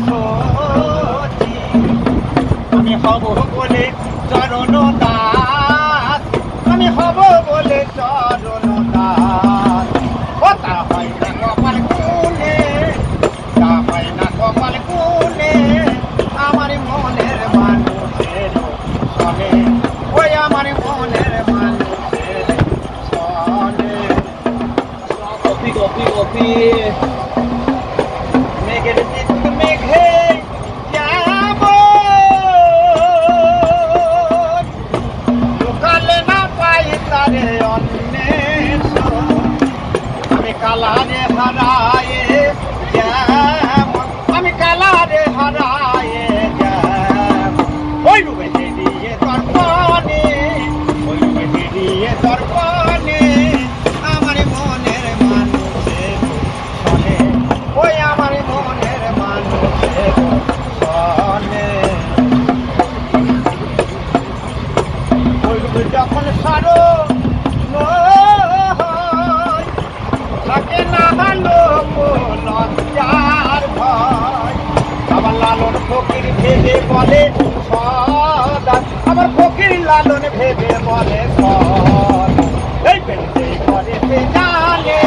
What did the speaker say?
সচি আমি হব বলে চরণ দাস আমি হব বলে চরণ দাস ও তা হয় না কপাল কুলে তা হয় না কপাল কুলে আমার মনের মানুষের সনে ওই আমার মনের মানুষের সনে কপি কপি কপি মেঘের চিত্ত মেঘে যাব লোকালে না পাই তারে অন্বেষণ আমি কালারে হারায়ে যেমন আমি কালারে হারায়ে যেমন ওই রূপে দিয়ে দর্পণে ওই রূপে দিয়ে দর্পণে আমার মনের মানুষের সনে ওই আমার মনের মানুষের সনে ওই রূপে যখন সারো থাকে না লোক লজ্জার ভয় আমার লালন ফকির ভেবে বলে সদা আমার ফকির লালন ভেবে বলে সদা এই পেটে করে সে জানে